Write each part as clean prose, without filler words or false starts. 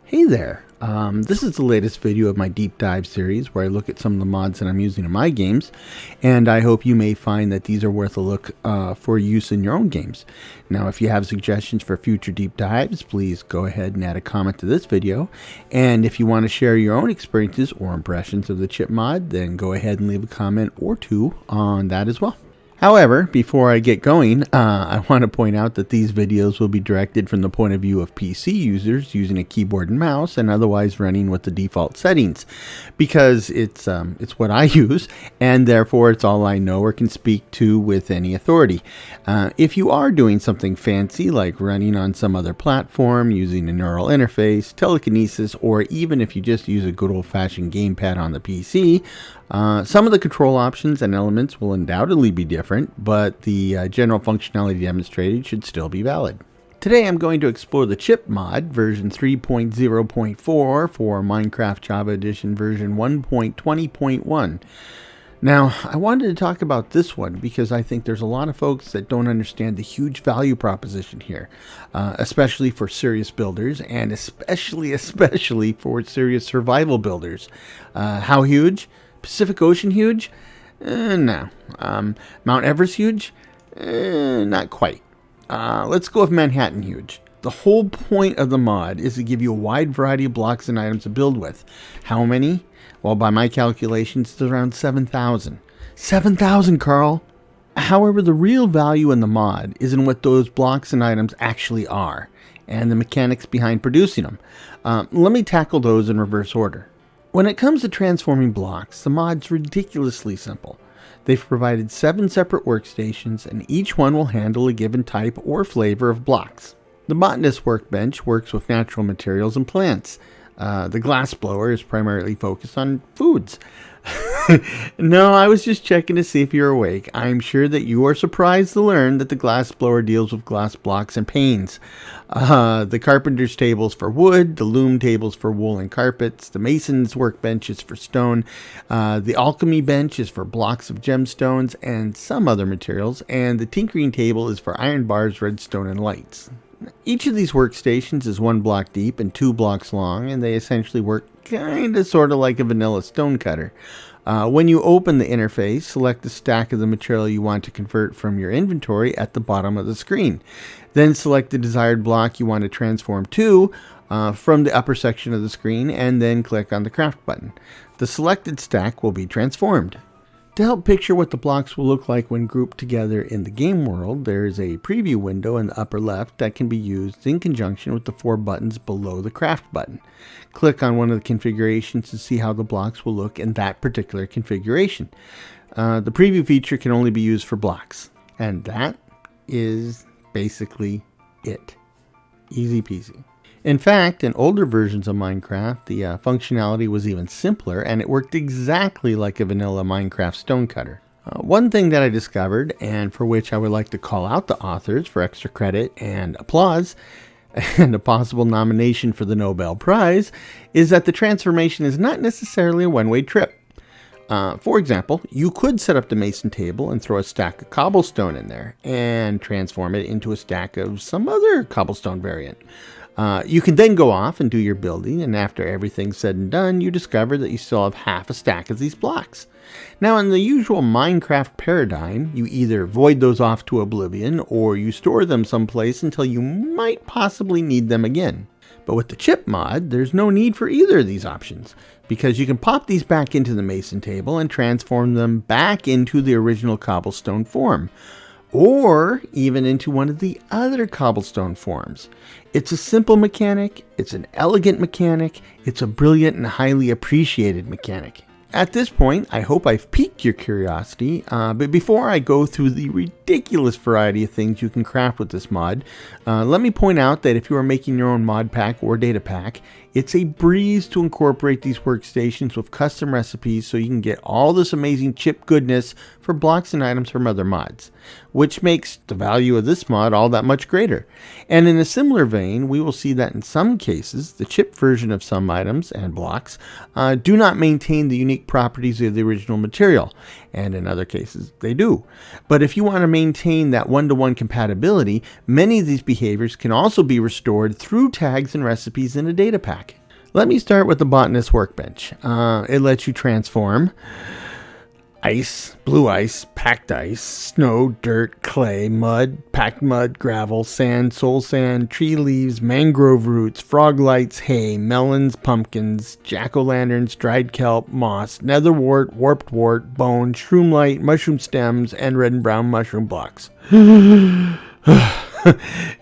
Hey there, this is the latest video of my deep dive series where I look at some of the mods that I'm using in my games, and I hope you may find that these are worth a look for use in your own games. Now, if you have suggestions for future deep dives, please go ahead and add a comment to this video, and if you want to share your own experiences or impressions of the chip mod, then go ahead and leave a comment or two on that as well. However, before I get going, I want to point out that these videos will be directed from the point of view of PC users using a keyboard and mouse and otherwise running with the default settings, because it's what I use, and therefore it's all I know or can speak to with any authority. If you are doing something fancy like running on some other platform, using a neural interface, telekinesis, or even if you just use a good old-fashioned gamepad on the PC, some of the control options and elements will undoubtedly be different, but the general functionality demonstrated should still be valid. Today I'm going to explore the chip mod version 3.0.4 for Minecraft Java Edition version 1.20.1. Now, I wanted to talk about this one because I think there's a lot of folks that don't understand the huge value proposition here, especially for serious builders and especially for serious survival builders. How huge? Pacific Ocean huge? No. Mount Everest huge? Not quite. Let's go with Manhattan huge. The whole point of the mod is to give you a wide variety of blocks and items to build with. How many? Well, by my calculations, it's around 7,000. 7,000, Carl! However, the real value in the mod is in what those blocks and items actually are, and the mechanics behind producing them. Let me tackle those in reverse order. When it comes to transforming blocks, the mod's ridiculously simple. They've provided 7 separate workstations, and each one will handle a given type or flavor of blocks. The Botanist Workbench works with natural materials and plants. The Glassblower is primarily focused on foods. No, I was just checking to see if you're awake. I'm sure that you are surprised to learn that the Glassblower deals with glass blocks and panes. The Carpenter's tables for wood, the Loom Tables for wool and carpets, the Mason's Workbench is for stone, the Alchemy Bench is for blocks of gemstones and some other materials, and the Tinkering Table is for iron bars, redstone, and lights. Each of these workstations is 1 block deep and 2 blocks long, and they essentially work sort of like a vanilla stone cutter. When you open the interface, select the stack of the material you want to convert from your inventory at the bottom of the screen. Then select the desired block you want to transform to from the upper section of the screen, and then click on the craft button. The selected stack will be transformed. To help picture what the blocks will look like when grouped together in the game world, there is a preview window in the upper left that can be used in conjunction with the 4 buttons below the craft button. Click on one of the configurations to see how the blocks will look in that particular configuration. The preview feature can only be used for blocks. And that is basically it. Easy peasy. In fact, in older versions of Minecraft, the functionality was even simpler, and it worked exactly like a vanilla Minecraft stone cutter. One thing that I discovered, and for which I would like to call out the authors for extra credit and applause, and a possible nomination for the Nobel Prize, is that the transformation is not necessarily a one-way trip. For example, you could set up the mason table and throw a stack of cobblestone in there, and transform it into a stack of some other cobblestone variant. You can then go off and do your building, and after everything's said and done, you discover that you still have half a stack of these blocks. Now, in the usual Minecraft paradigm, you either void those off to oblivion, or you store them someplace until you might possibly need them again. But with the chip mod, there's no need for either of these options, because you can pop these back into the mason table and transform them back into the original cobblestone form, or even into one of the other cobblestone forms. It's a simple mechanic, it's an elegant mechanic, it's a brilliant and highly appreciated mechanic. At this point, I hope I've piqued your curiosity, but before I go through the ridiculous variety of things you can craft with this mod, let me point out that if you are making your own mod pack or data pack, it's a breeze to incorporate these workstations with custom recipes so you can get all this amazing chip goodness for blocks and items from other mods, which makes the value of this mod all that much greater. And in a similar vein, we will see that in some cases, the chip version of some items and blocks do not maintain the unique properties of the original material, and in other cases they do. But if you want to maintain that one-to-one compatibility, many of these behaviors can also be restored through tags and recipes in a data pack. Let me start with the Botanist Workbench. It lets you transform ice, blue ice, packed ice, snow, dirt, clay, mud, packed mud, gravel, sand, soul sand, tree leaves, mangrove roots, frog lights, hay, melons, pumpkins, jack-o'-lanterns, dried kelp, moss, netherwort, warped wort, bone, shroomlight, mushroom stems, and red and brown mushroom blocks.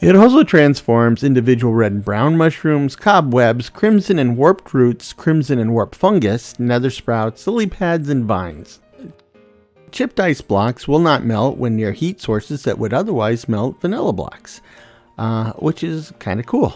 It also transforms individual red and brown mushrooms, cobwebs, crimson and warped roots, crimson and warped fungus, nether sprouts, lily pads, and vines. Chipped ice blocks will not melt when near heat sources that would otherwise melt vanilla blocks, which is kind of cool,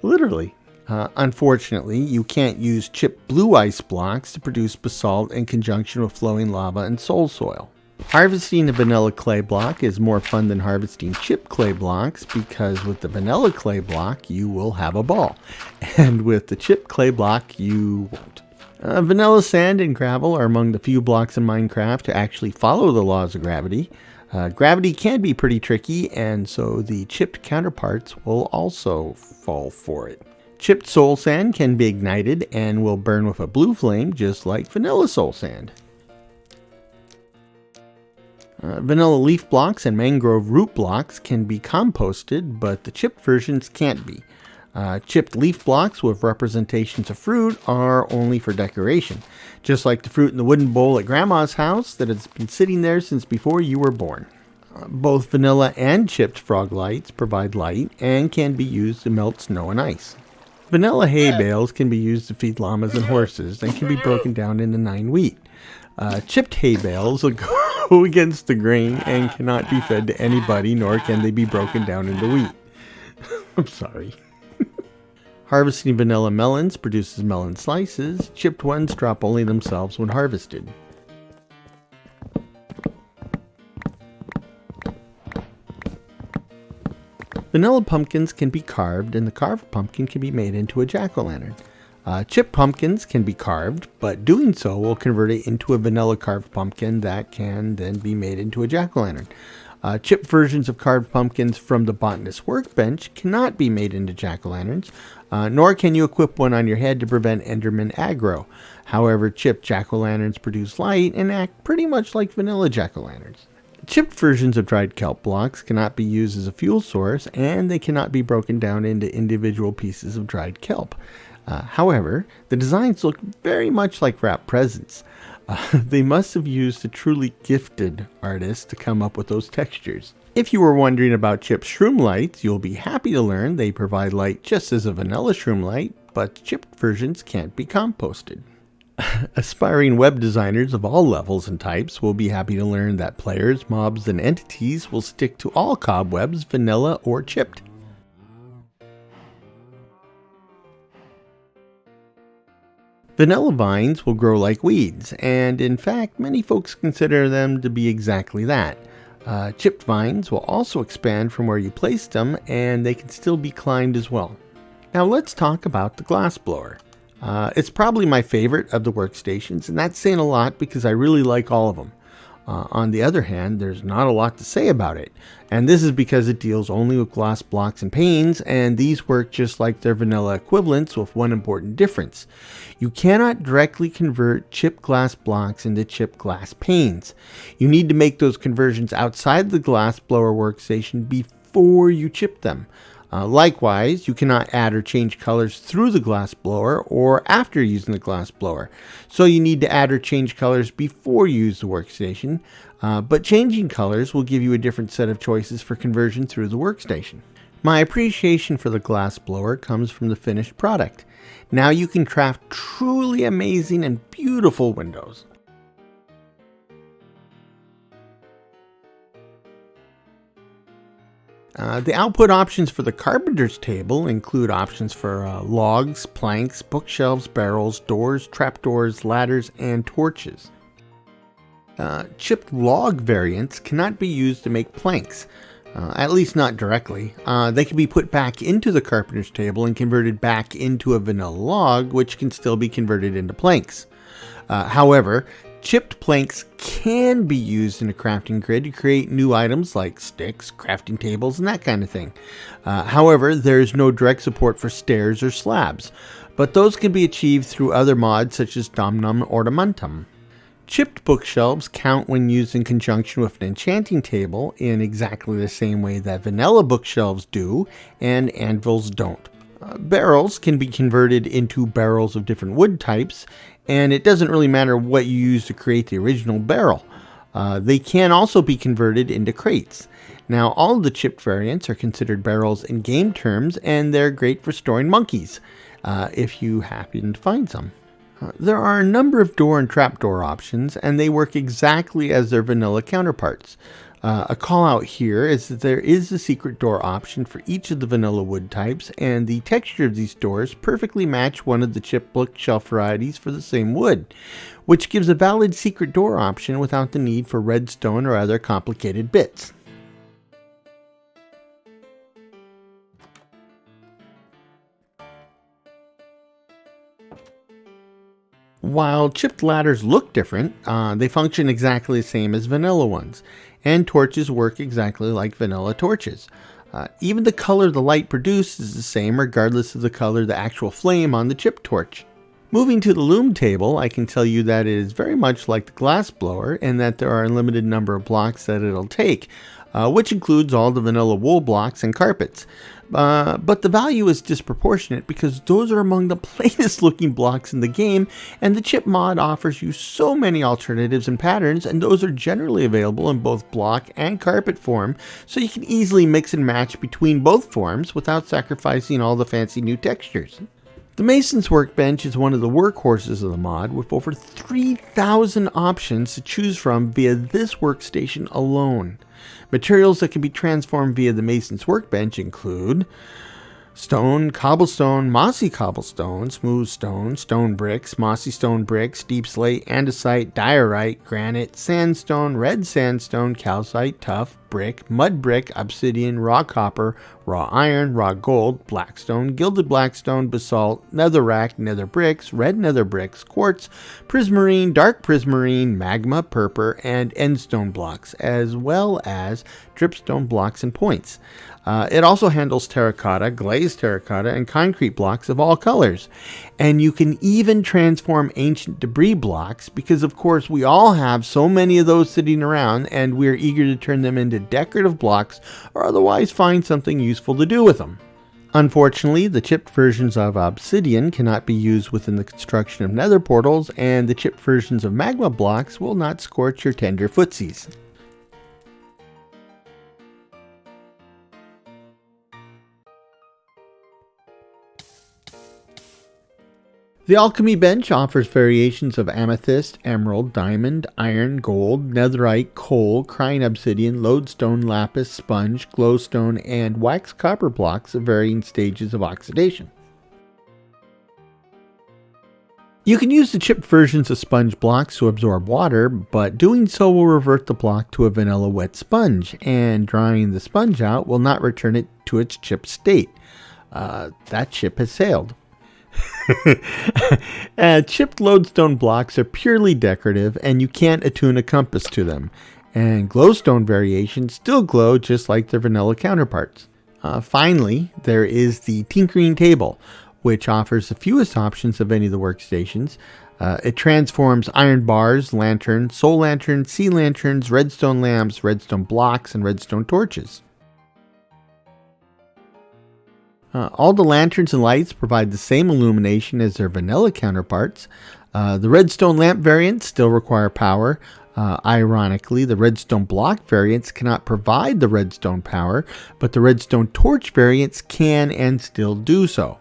literally. Unfortunately, you can't use chipped blue ice blocks to produce basalt in conjunction with flowing lava and soul soil. Harvesting a vanilla clay block is more fun than harvesting chipped clay blocks because with the vanilla clay block you will have a ball, and with the chipped clay block you won't. Vanilla sand and gravel are among the few blocks in Minecraft to actually follow the laws of gravity. Gravity can be pretty tricky, and so the chipped counterparts will also fall for it. Chipped soul sand can be ignited and will burn with a blue flame just like vanilla soul sand. Vanilla leaf blocks and mangrove root blocks can be composted, but the chipped versions can't be. Chipped leaf blocks with representations of fruit are only for decoration, just like the fruit in the wooden bowl at Grandma's house that has been sitting there since before you were born. Both vanilla and chipped frog lights provide light and can be used to melt snow and ice. Vanilla hay bales can be used to feed llamas and horses and can be broken down into 9 wheat. Chipped hay bales will go against the grain and cannot be fed to anybody, nor can they be broken down into wheat. I'm sorry. Harvesting vanilla melons produces melon slices. Chipped ones drop only themselves when harvested. Vanilla pumpkins can be carved, and the carved pumpkin can be made into a jack-o'-lantern. Chipped pumpkins can be carved, but doing so will convert it into a vanilla carved pumpkin that can then be made into a jack-o'-lantern. Chipped versions of carved pumpkins from the Botanist Workbench cannot be made into jack-o'-lanterns, nor can you equip one on your head to prevent Enderman aggro. However, chipped jack-o'-lanterns produce light and act pretty much like vanilla jack-o'-lanterns. Chipped versions of dried kelp blocks cannot be used as a fuel source, and they cannot be broken down into individual pieces of dried kelp. However, the designs look very much like wrapped presents. They must have used a truly gifted artist to come up with those textures. If you were wondering about chipped shroom lights, you'll be happy to learn they provide light just as a vanilla shroom light, but chipped versions can't be composted. Aspiring web designers of all levels and types will be happy to learn that players, mobs, and entities will stick to all cobwebs, vanilla or chipped. Vanilla vines will grow like weeds, and in fact, many folks consider them to be exactly that. Chipped vines will also expand from where you placed them, and they can still be climbed as well. Now let's talk about the Glassblower. It's probably my favorite of the workstations, and that's saying a lot because I really like all of them. On the other hand, there's not a lot to say about it, and this is because it deals only with glass blocks and panes, and these work just like their vanilla equivalents with one important difference. You cannot directly convert chipped glass blocks into chipped glass panes. You need to make those conversions outside the Glassblower workstation before you chip them. Likewise, you cannot add or change colors through the Glassblower or after using the Glassblower. So you need to add or change colors before you use the workstation, but changing colors will give you a different set of choices for conversion through the workstation. My appreciation for the Glassblower comes from the finished product. Now you can craft truly amazing and beautiful windows. The output options for the Carpenter's table include options for logs, planks, bookshelves, barrels, doors, trapdoors, ladders, and torches. Chipped log variants cannot be used to make planks, at least not directly. They can be put back into the Carpenter's table and converted back into a vanilla log, which can still be converted into planks. However, Chipped planks can be used in a crafting grid to create new items like sticks, crafting tables, and that kind of thing. However, there is no direct support for stairs or slabs, but those can be achieved through other mods such as Domnum Ornamentum. Chipped bookshelves count when used in conjunction with an enchanting table in exactly the same way that vanilla bookshelves do, and anvils don't. Barrels can be converted into barrels of different wood types, and it doesn't really matter what you use to create the original barrel. They can also be converted into crates. Now, all of the chipped variants are considered barrels in game terms, and they're great for storing monkeys, if you happen to find some. There are a number of door and trapdoor options, and they work exactly as their vanilla counterparts. A call out here is that there is a secret door option for each of the vanilla wood types, and the texture of these doors perfectly match one of the chipped bookshelf varieties for the same wood, which gives a valid secret door option without the need for redstone or other complicated bits. While chipped ladders look different, they function exactly the same as vanilla ones, and torches work exactly like vanilla torches. Even the color the light produced is the same regardless of the color of the actual flame on the chipped torch. Moving to the Loom Table, I can tell you that it is very much like the Glassblower in that there are a limited number of blocks that it'll take, which includes all the vanilla wool blocks and carpets. But the value is disproportionate because those are among the plainest looking blocks in the game, and the chip mod offers you so many alternatives and patterns, and those are generally available in both block and carpet form, so you can easily mix and match between both forms without sacrificing all the fancy new textures. The Mason's Workbench is one of the workhorses of the mod, with over 3,000 options to choose from via this workstation alone. Materials that can be transformed via the Mason's Workbench include stone, cobblestone, mossy cobblestone, smooth stone, stone bricks, mossy stone bricks, deep slate, andesite, diorite, granite, sandstone, red sandstone, calcite, tuff, brick, mud brick, obsidian, raw copper, raw iron, raw gold, blackstone, gilded blackstone, basalt, netherrack, nether bricks, red nether bricks, quartz, prismarine, dark prismarine, magma, purpur, and endstone blocks, as well as dripstone blocks and points. It also handles terracotta, glazed terracotta, and concrete blocks of all colors. And you can even transform ancient debris blocks because, of course, we all have so many of those sitting around and we're eager to turn them into decorative blocks or otherwise find something useful to do with them. Unfortunately, the chipped versions of obsidian cannot be used within the construction of nether portals, and the chipped versions of magma blocks will not scorch your tender footsies. The Alchemy Bench offers variations of amethyst, emerald, diamond, iron, gold, netherite, coal, crying obsidian, lodestone, lapis, sponge, glowstone, and wax copper blocks of varying stages of oxidation. You can use the chipped versions of sponge blocks to absorb water, but doing so will revert the block to a vanilla wet sponge, and drying the sponge out will not return it to its chipped state. That ship has sailed. Chipped lodestone blocks are purely decorative, and you can't attune a compass to them. And glowstone variations still glow just like their vanilla counterparts. Finally, there is the Tinkering Table, which offers the fewest options of any of the workstations. It transforms iron bars, lanterns, soul lanterns, sea lanterns, redstone lamps, redstone blocks, and redstone torches. All the lanterns and lights provide the same illumination as their vanilla counterparts. The redstone lamp variants still require power. Ironically, the redstone block variants cannot provide the redstone power, but the redstone torch variants can and still do so.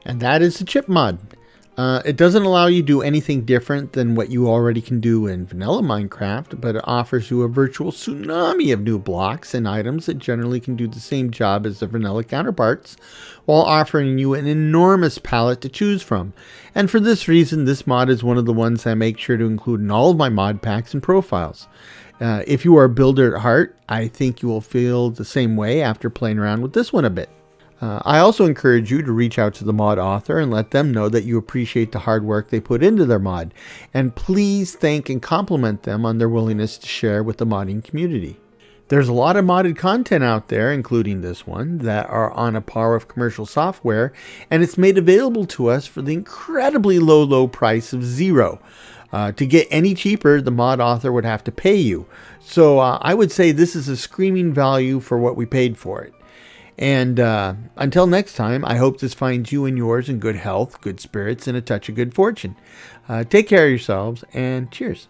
And that is the chip mod. It doesn't allow you to do anything different than what you already can do in vanilla Minecraft, but it offers you a virtual tsunami of new blocks and items that generally can do the same job as the vanilla counterparts, while offering you an enormous palette to choose from. And for this reason, this mod is one of the ones I make sure to include in all of my mod packs and profiles. If you are a builder at heart, I think you will feel the same way after playing around with this one a bit. I also encourage you to reach out to the mod author and let them know that you appreciate the hard work they put into their mod. And please thank and compliment them on their willingness to share with the modding community. There's a lot of modded content out there, including this one, that are on a par with commercial software, and it's made available to us for the incredibly low price of $0. To get any cheaper, the mod author would have to pay you. So I would say this is a screaming value for what we paid for it. And until next time, I hope this finds you and yours in good health, good spirits, and a touch of good fortune. Take care of yourselves, and cheers.